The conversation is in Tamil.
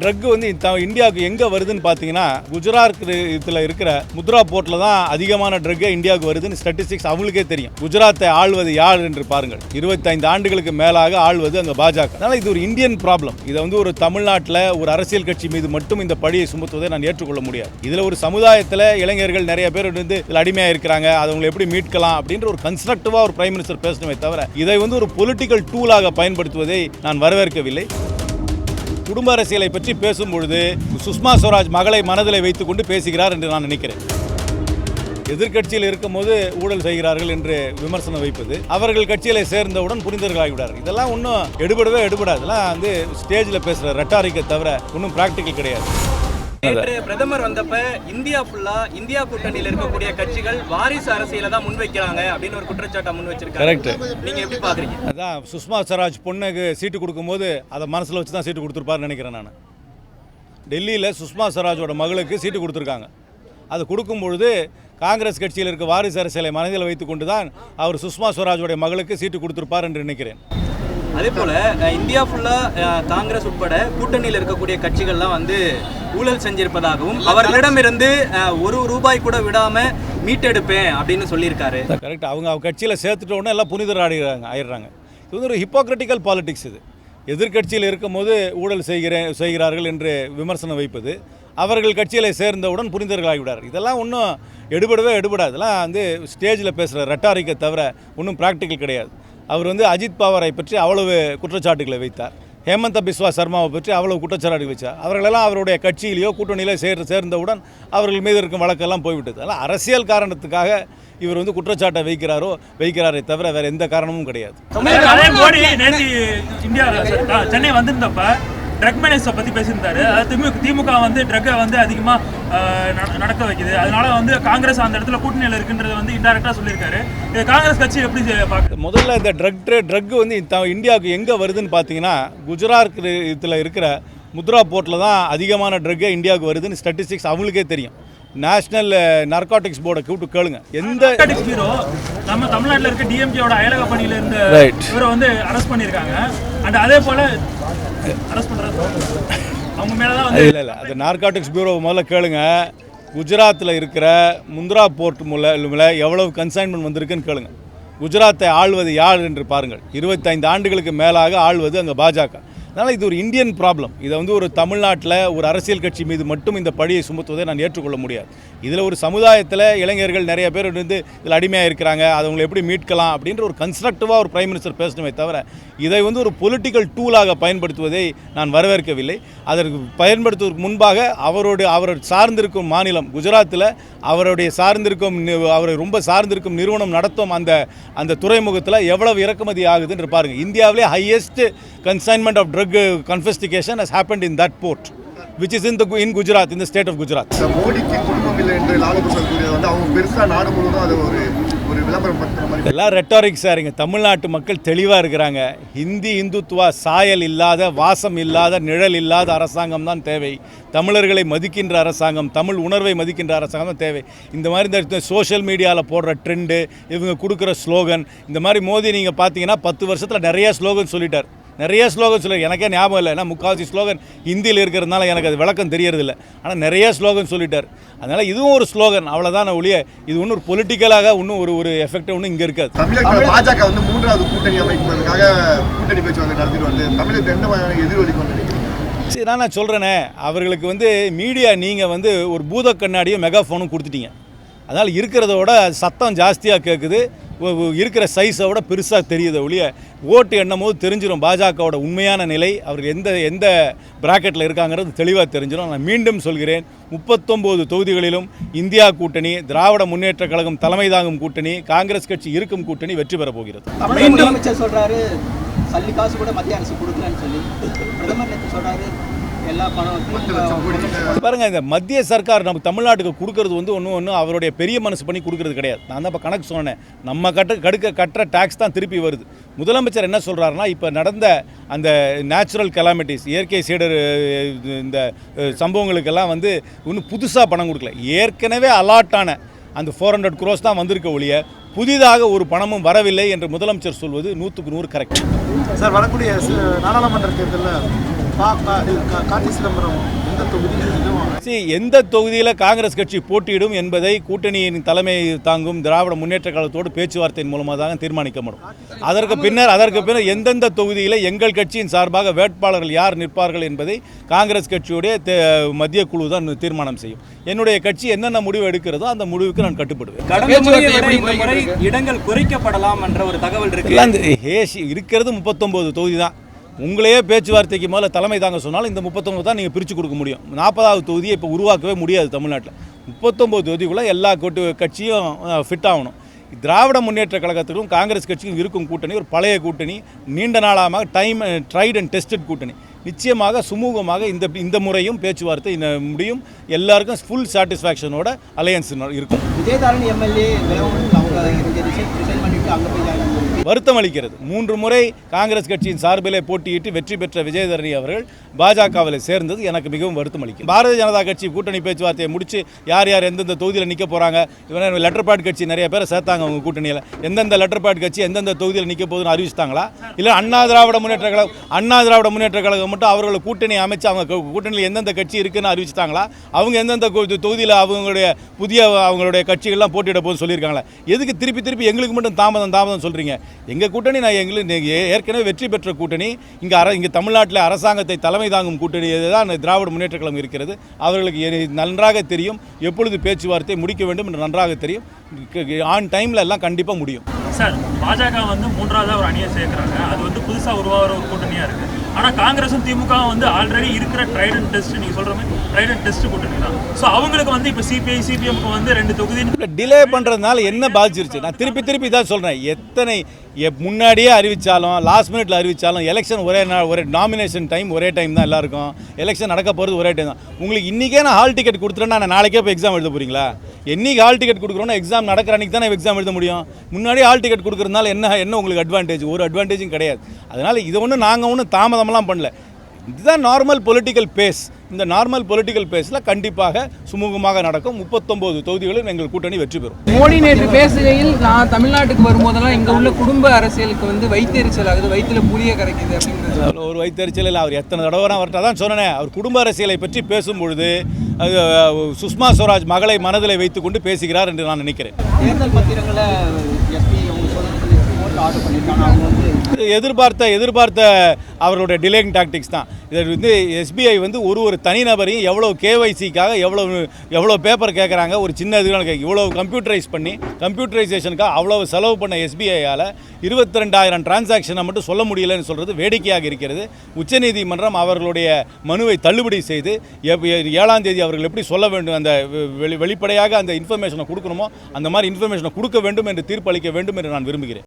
ட்ரக் வந்து இந்தியாவுக்கு எங்கே வருதுன்னு பார்த்தீங்கன்னா குஜராத்தில் இருக்கிற முத்ரா போர்ட்டில் தான் அதிகமான ட்ரக் இந்தியாவுக்கு வருதுன்னு ஸ்டாட்டிஸ்டிக்ஸ் அவங்களுக்கே தெரியும். குஜராத்தை ஆள்வது யார் என்று பாருங்கள். 25 ஆண்டுகளுக்கு மேலாக ஆள்வது அங்கே பாஜக. அதனால் இது ஒரு இந்தியன் ப்ராப்ளம். இதை வந்து ஒரு தமிழ்நாட்டில் ஒரு அரசியல் கட்சி மீது மட்டும் இந்த பழியை சுமத்துவதை நான் ஏற்றுக்கொள்ள முடியாது. இதில் ஒரு சமுதாயத்தில் இளைஞர்கள் நிறைய பேர் வந்து இதில் அடிமையாக இருக்கிறாங்க, அவங்களை எப்படி மீட்கலாம் அப்படின்ற ஒரு கன்ஸ்ட்ரக்டிவாக ஒரு பிரைம் மினிஸ்டர் பேசணுமே தவிர இதை வந்து ஒரு பொலிட்டிக்கல் டூலாக பயன்படுத்துவதை நான் வரவேற்கவில்லை. குடும்ப அரசியலை பற்றி பேசும்பொழுது சுஷ்மா ஸ்வராஜ் மகளை மனதில் வைத்துக் கொண்டு பேசுகிறார் என்று நான் நினைக்கிறேன். எதிர்கட்சியில் இருக்கும்போது ஊழல் செய்கிறார்கள் என்று விமர்சனம் வைப்பது, அவர்கள் கட்சியில சேர்ந்தவுடன் புரிந்தவர்களாகிவிடார்கள். இதெல்லாம் ஒன்றும் எடுபடவே எடுபடாது. இதெல்லாம் வந்து ஸ்டேஜில் பேசுகிற ரெட்டாரிக்கை தவிர ஒன்றும் ப்ராக்டிக்கல் கிடையாது. நேற்று பிரதமர் வந்தப்ப இந்தியா கூட்டணியில் இருக்கக்கூடிய கட்சிகள் வாரிசு அரசியலை தான் முன்வைக்கிறாங்க அப்படின்னு ஒரு குற்றச்சாட்டை முன் வச்சிருக்காங்க. கரெக்ட். நீங்க எப்படி பாக்குறீங்க? அதான் சுஷ்மா ஸ்வராஜ் பொண்ணுக்கு சீட்டு கொடுக்கும்போது அதை மனசில் வச்சு தான் சீட்டு கொடுத்துருப்பாருன்னு நினைக்கிறேன் நான். டெல்லியில் சுஷ்மா ஸ்வராஜோட மகளுக்கு சீட்டு கொடுத்துருக்காங்க. அது கொடுக்கும்பொழுது காங்கிரஸ் கட்சியில் இருக்க வாரிசு அரசியலை மனதில் வைத்துக் கொண்டு தான் அவர் சுஷ்மா ஸ்வராஜோடைய மகளுக்கு சீட்டு கொடுத்துருப்பார் என்று நினைக்கிறேன். அதே போல இந்தியா ஃபுல்லா காங்கிரஸ் உட்பட கூட்டணியில் இருக்கக்கூடிய கட்சிகள்லாம் வந்து ஊழல் செஞ்சிருப்பதாகவும் அவர்களிடமிருந்து ₹1 கூட விடாம மீட்டெடுப்பேன் அப்படின்னு சொல்லியிருக்காரு. கரெக்ட். அவங்க கட்சியில் சேர்த்துட்ட உடனே எல்லாம் புனிதர் ஆயிடுறாங்க. இது வந்து ஒரு ஹிப்போக்ரிட்டிக்கல் பாலிடிக்ஸ். இது எதிர்கட்சியில் இருக்கும்போது ஊழல் செய்கிறார்கள் என்று விமர்சனம் வைப்பது, அவர்கள் கட்சியில் சேர்ந்தவுடன் புரிந்தவர்களாகிவிடார்கள். இதெல்லாம் ஒன்றும் எடுபடவே எடுபடாது. இதெல்லாம் வந்து ஸ்டேஜில் பேசுகிற ரெட்டாரிக்கை தவிர ஒன்றும் ப்ராக்டிக்கல் கிடையாது. அவர் வந்து அஜித் பவாரை பற்றி அவ்வளவு குற்றச்சாட்டுகளை வைத்தார். ஹேமந்த பிஸ்வா சர்மாவை பற்றி அவ்வளவு குற்றச்சாட்டு வச்சார். அவர்களெல்லாம் அவருடைய கட்சியிலேயோ கூட்டணியிலோ சேர்ந்தவுடன் அவர்கள் மீது இருக்கும் வழக்கெல்லாம் போய்விட்டது. அதனால் அரசியல் காரணத்துக்காக இவர் வந்து குற்றச்சாட்டை வைக்கிறாரே தவிர வேறு எந்த காரணமும் கிடையாது. மோடி நேற்று சென்னை வந்திருந்தப்ப ட்ரக் மேனேஜை பற்றி பேசியிருந்தாரு. திமுக வந்து ட்ரக்கை வந்து அதிகமாக நடக்க வைக்குது, அதனால வந்து காங்கிரஸ் அந்த இடத்துல கூட்டணியில் இருக்குன்றத வந்து இன்டெரக்டாக சொல்லியிருக்காரு. இது காங்கிரஸ் கட்சி எப்படி பார்க்க? முதல்ல இந்த ட்ரக் வந்து இந்தியாவுக்கு எங்கே வருதுன்னு பார்த்தீங்கன்னா குஜராத்தில் இருக்கிற முத்ரா போர்ட்டில் தான் அதிகமான ட்ரக் இந்தியாவுக்கு வருதுன்னு ஸ்டாட்டிஸ்டிக்ஸ் அவங்களுக்கே தெரியும். நேஷனல் நார்காட்டிக்ஸ் போர்டை கூப்பிட்டு கேளுங்க. எந்த ஹீரோ நம்ம தமிழ்நாட்டில் இருக்க டிஎம்கேயோட அயலக பணியில் இருந்த இவரை வந்து அரெஸ்ட் பண்ணியிருக்காங்க. அண்ட் அதே போல அரெஸ்ட் பண்ணுறது அவங்க மேலே தான் வந்து இல்லை அது நார்காட்டிக்ஸ் பியூரோ முதல்ல கேளுங்க. குஜராத்தில் இருக்கிற முந்த்ரா போர்ட் மூலம் எவ்வளவு கன்சைன்மெண்ட் வந்திருக்குன்னு கேளுங்க. குஜராத்தை ஆள்வது யார் என்று பாருங்கள். 25 ஆண்டுகளுக்கு மேலாக ஆள்வது அங்கே பாஜக. அதனால் இது ஒரு இந்தியன் ப்ராப்ளம். இதை வந்து ஒரு தமிழ்நாட்டில் ஒரு அரசியல் கட்சி மீது மட்டும் இந்த பழியை சுமத்துவதை நான் ஏற்றுக்கொள்ள முடியாது. இதில் ஒரு சமுதாயத்தில் இளைஞர்கள் நிறைய பேர் வந்து இதில் அடிமையாக இருக்கிறாங்க, அவங்களை எப்படி மீட்கலாம் அப்படின்ற ஒரு கன்ஸ்ட்ரக்டிவாக ஒரு பிரைம் மினிஸ்டர் பேசணுமே தவிர இதை வந்து ஒரு பொலிட்டிக்கல் டூலாக பயன்படுத்துவதை நான் வரவேற்கவில்லை. அதற்கு பயன்படுத்துவதற்கு முன்பாக அவர் சார்ந்திருக்கும் மாநிலம் குஜராத்தில் அவரை ரொம்ப சார்ந்திருக்கும் நிறுவனம் நடத்தும் அந்த துறைமுகத்தில் எவ்வளவு இறக்குமதி ஆகுது என்று பாருங்கள். இந்தியாவிலே highest consignment of drug confiscation has happened in that port, which is in Gujarat, in the state of Gujarat. மோடிக்கு குடும்பம் இல்லை என்று லாலு பிரசாத் கூறியது வந்து அவங்க பெருசா நாடு முழுவதும் அது ஒரு விளம்பரம் பண்ற மாதிரி. எல்லாம் ரெட்டாரிக் சாருங்க. தமிழ்நாட்டு மக்கள் தெளிவாக இருக்கிறாங்க. இந்துத்துவா சாயல் இல்லாத, வாசம் இல்லாத, நிழல் இல்லாத அரசாங்கம் தான் தேவை. தமிழர்களை மதிக்கின்ற அரசாங்கம், தமிழ் உணர்வை மதிக்கின்ற அரசாங்கம் தான் தேவை. இந்த மாதிரி இந்த சோஷியல் மீடியாவில் போடுற ட்ரெண்டு, இவங்க கொடுக்குற ஸ்லோகன், இந்த மாதிரி மோதி நீங்கள் பார்த்தீங்கன்னா 10 வருஷத்தில் நிறைய ஸ்லோகன் சொல்லிட்டார். எனக்கே ஞாபகம் இல்லை. ஏன்னா முக்கால்வாசி ஸ்லோகன் ஹிந்தியில் இருக்கிறதுனால எனக்கு அது விளக்கம் தெரியறதில்லை. ஆனால் நிறைய ஸ்லோகன் சொல்லிட்டார். அதனால் இதுவும் ஒரு ஸ்லோகன், அவ்வளோதான் ஒழிய இது ஒன்றும் ஒரு பொலிட்டிக்கலாக ஒன்றும் ஒரு எஃபெக்ட் ஒன்றும் இங்கே இருக்காது. தமிழக பாஜக வந்து 3வது கூட்டணி அமைப்பதற்காக கூட்டணி பேச்சுவார்த்தை நடத்திட்டு வந்து தமிழகத்தை எந்த மாதிரியான எதிர்வலிக்கும் நினைக்கிறேன்? சரி, நான் சொல்கிறேனே, அவர்களுக்கு வந்து மீடியா நீங்கள் வந்து ஒரு பூத கண்ணாடியும் மெகாஃபோனும் கொடுத்துட்டீங்க. அதனால் இருக்கிறதோட சத்தம் ஜாஸ்தியாக கேட்குது, இருக்கிற சைஸை விட பெருசாக தெரியுது ஒழிய ஓட்டு எண்ணும் போது தெரிஞ்சிடும் பாஜகவோட உண்மையான நிலை. அவர்கள் எந்த பிராக்கெட்டில் இருக்காங்கிறது தெளிவாக தெரிஞ்சிடும். நான் மீண்டும் சொல்கிறேன், 39 தொகுதிகளிலும் இந்தியா கூட்டணி, திராவிட முன்னேற்ற கழகம் தலைமை தாங்கும் கூட்டணி, காங்கிரஸ் கட்சி இருக்கும் கூட்டணி வெற்றி பெற போகிறது. முதலமைச்சர் சொல்றாரு சல்லி காசு கூட மத்திய அரசு கொடுக்கலன்னு சொல்லி, பிரதமர் நேற்று சொல்றாரு எல்லா பணம் பாருங்க. இந்த மத்திய சர்க்கார் நம்ம தமிழ்நாட்டுக்கு கொடுக்கறது வந்து ஒன்றும் அவருடைய பெரிய மனசு பண்ணி கொடுக்கறது கிடையாது. நான் தான் இப்போ கணக்கு சொன்னேன், நம்ம கட்டுற டேக்ஸ் தான் திருப்பி வருது. முதலமைச்சர் என்ன சொல்கிறாருன்னா, இப்போ நடந்த அந்த நேச்சுரல் கலாமிட்டிஸ், இயற்கை சீடர் இந்த சம்பவங்களுக்கெல்லாம் வந்து இன்னும் புதுசாக பணம் கொடுக்கல. ஏற்கனவே அலாட்டான அந்த 400 crores தான் வந்திருக்க ஒழிய புதிதாக ஒரு பணமும் வரவில்லை என்று முதலமைச்சர் சொல்வது 100% கரெக்ட். சார், வரக்கூடிய நாடாளுமன்ற தேர்தலில் கார்த்தி சிதம்பரம் எந்த தொகுதியில் எந்த தொகுதியில் காங்கிரஸ் கட்சி போட்டியிடும் என்பதை கூட்டணியின் தலைமை தாங்கும் திராவிட முன்னேற்ற கழகத்தோடு பேச்சுவார்த்தையின் மூலமாக தான் தீர்மானிக்கப்படும். அதற்கு பின்னர் எந்தெந்த தொகுதியில் எங்கள் கட்சியின் சார்பாக வேட்பாளர்கள் யார் நிற்பார்கள் என்பதை காங்கிரஸ் கட்சியுடைய மத்திய குழு தான் தீர்மானம் செய்யும். என்னுடைய கட்சி என்னென்ன முடிவு எடுக்கிறதோ அந்த முடிவுக்கு நான் கட்டுப்படுவேன். கடந்த முறையை விட இந்த முறை இடங்கள் குறைக்கப்படலாம் என்ற ஒரு தகவல் இருக்கு. இருக்கிறது 39 தொகுதி தான். உங்களையே பேச்சுவார்த்தைக்கு முதல்ல தலைமை தாங்க சொன்னாலும் இந்த 39 தான் நீங்கள் பிரித்து கொடுக்க முடியும். 40வது தொகுதியை இப்போ உருவாக்கவே முடியாது. தமிழ்நாட்டில் 39 தொகுதிக்குள்ளே எல்லா கட்சியும் ஃபிட் ஆகணும். திராவிட முன்னேற்ற கழகத்திலும் காங்கிரஸ் கட்சியும் இருக்கும் கூட்டணி ஒரு பழைய கூட்டணி, நீண்ட நாளாக ட்ரைட் அண்ட் டெஸ்டட் கூட்டணி. நிச்சயமாக சுமூகமாக இந்த முறையும் பேச்சுவார்த்தை முடியும். எல்லாருக்கும் ஃபுல் சாட்டிஸ்ஃபேக்ஷனோட அலையன்ஸ் இருக்கும். விஜயதாரணி எம்எல்ஏ வருத்தம் அளிக்கிறது. 3 முறை காங்கிரஸ் கட்சியின் சார்பிலே போட்டியிட்டு வெற்றி பெற்ற விஜயதரணி அவர்கள் பாஜகவில் சேர்ந்தது எனக்கு மிகவும் வருத்தம் அளிக்கும். பாரதிய ஜனதா கட்சி கூட்டணி பேச்சுவார்த்தையை முடிச்சு யார் யார் எந்தெந்த தொகுதியில் நிற்க போகிறாங்க, இவங்க லெட்டர் பேட் கட்சி நிறைய பேரை சேர்த்தாங்க அவங்க கூட்டணியில். எந்தெந்த லெட்டர் பேட் கட்சி எந்தெந்த தொகுதியில் நிற்க போகுதுன்னு அறிவிச்சிட்டாங்களா? இல்லை அண்ணா திராவிட முன்னேற்ற கழகம் மட்டும் அவர்களை கூட்டணி அமைச்சு அவங்க கூட்டணியில் எந்தெந்த கட்சி இருக்குன்னு அறிவிச்சிட்டாங்களா? அவங்க எந்தெந்த தொகுதியில் அவங்களுடைய கட்சிகள்லாம் போட்டியிட போது சொல்லியிருக்காங்களா? எதுக்கு திருப்பி எங்களுக்கு மட்டும் தாமதம் சொல்கிறீங்க? எங்கள் கூட்டணி எங்களுக்கு ஏற்கனவே வெற்றி பெற்ற கூட்டணி. இங்கே தமிழ்நாட்டில் அரசாங்கத்தை தலைமை தாங்கும் கூட்டணி தான் திராவிட முன்னேற்ற கழகம் இருக்கிறது. அவர்களுக்கு நன்றாக தெரியும் எப்பொழுது பேச்சுவார்த்தை முடிக்க வேண்டும் என்று நன்றாக தெரியும். ஆன் டைமில் எல்லாம் கண்டிப்பாக முடியும். சார், பாஜக வந்து 3வது ஒரு அணியை சேர்க்குறாங்க. அது வந்து புதுசாக உருவாகிற ஒரு கூட்டணியாக இருக்குது. ஆனால் காங்கிரஸும் திமுகவும் வந்து ஆல்ரெடி இருக்கிற ட்ரைட் அண்ட் டெஸ்ட், நீங்கள் சொல்கிற மாதிரி ட்ரைட் அண்ட் டெஸ்ட் கூட்டணி தான். ஸோ அவங்களுக்கு வந்து இப்போ சிபிஐ சிபிஎம்க்கு வந்து 2 தொகுதி டிலே பண்ணுறதுனால என்ன பாதிச்சிருச்சு? நான் திருப்பி தான் சொல்கிறேன். எத்தனை முன்னாடியே அறிவித்தாலும் லாஸ்ட் மினிட்ல அறிவித்தாலும் எலெக்ஷன் ஒரே நாமினேஷன் டைம் ஒரே டைம் தான் எல்லாருக்கும். எலெக்ஷன் நடக்க போகிறது ஒரே டைம் தான். உங்களுக்கு இன்றைக்கே நான் ஹால் டிக்கெட் கொடுத்துட்டேன்னா நான் நாளைக்கே இப்போ எக்ஸாம் எழுத போகிறீங்களா? என்னைக்கு ஹால் டிக்கெட் கொடுக்குறோன்னா எக்ஸாம் நடக்கிற அன்றைக்கி தான் எக்ஸாம் எழுத முடியும். முன்னாடியே ஹால் டிக்கெட் கொடுக்குறதுனால என்ன உங்களுக்கு அட்வான்டேஜ்? ஒரு அட்வான்டேஜும் கிடையாது. அதனால் இதை நாங்கள் ஒன்றும் தாமதமெல்லாம் பண்ணல. இதுதான் நார்மல் பொலிட்டிக்கல் பேஸ். இந்த நார்மல் பொலிட்டிக்கல் பேஸில் கண்டிப்பாக சுமூகமாக நடக்கும். 39 தொகுதிகளில் எங்கள் கூட்டணி வெற்றி பெறும். மோடி நேற்று பேசுகையில், நான் தமிழ்நாட்டுக்கு வரும்போதெல்லாம் இங்கே உள்ள குடும்ப அரசியலுக்கு வந்து வைத்தெரிச்சல் ஆகுது, வயிற்றுல புளிய கரைக்குது அப்படின்றது. ஒரு வைத்தெரிச்சல் இல்லை. அவர் எத்தனை தடவை அவர்கிட்ட தான் சொன்னேன். அவர் குடும்ப அரசியலை பற்றி பேசும்பொழுது சுஷ்மா ஸ்வராஜ் மகளை மனதில் வைத்துக்கொண்டு பேசுகிறார் என்று நான் நினைக்கிறேன். தேர்தல் பத்திரங்களை எதிர்பார்த்த அவர்களுடைய டிலேயிங் டாக்டிக்ஸ் தான். இதில் வந்து எஸ்பிஐ வந்து ஒரு தனிநபரையும் எவ்வளோ கேஒய்சிக்காக எவ்வளோ பேப்பர் கேட்குறாங்க, ஒரு சின்ன இதுக்காக இவ்வளோ கம்ப்யூட்டரைசேஷனுக்காக அவ்வளோ செலவு பண்ண எஸ்பிஐயால் 22,000 டிரான்சாக்ஷனை மட்டும் சொல்ல முடியலன்னு சொல்கிறது வேடிக்கையாக இருக்கிறது. உச்சநீதிமன்றம் அவர்களுடைய மனுவை தள்ளுபடி செய்து 7ஆம் தேதி அவர்கள் எப்படி சொல்ல வேண்டும், அந்த வெளிப்படையாக அந்த இன்ஃபர்மேஷனை கொடுக்கணுமோ அந்த மாதிரி இன்ஃபர்மேஷனை கொடுக்க வேண்டும் என்று தீர்ப்பளிக்க வேண்டும் என்று நான் விரும்புகிறேன்.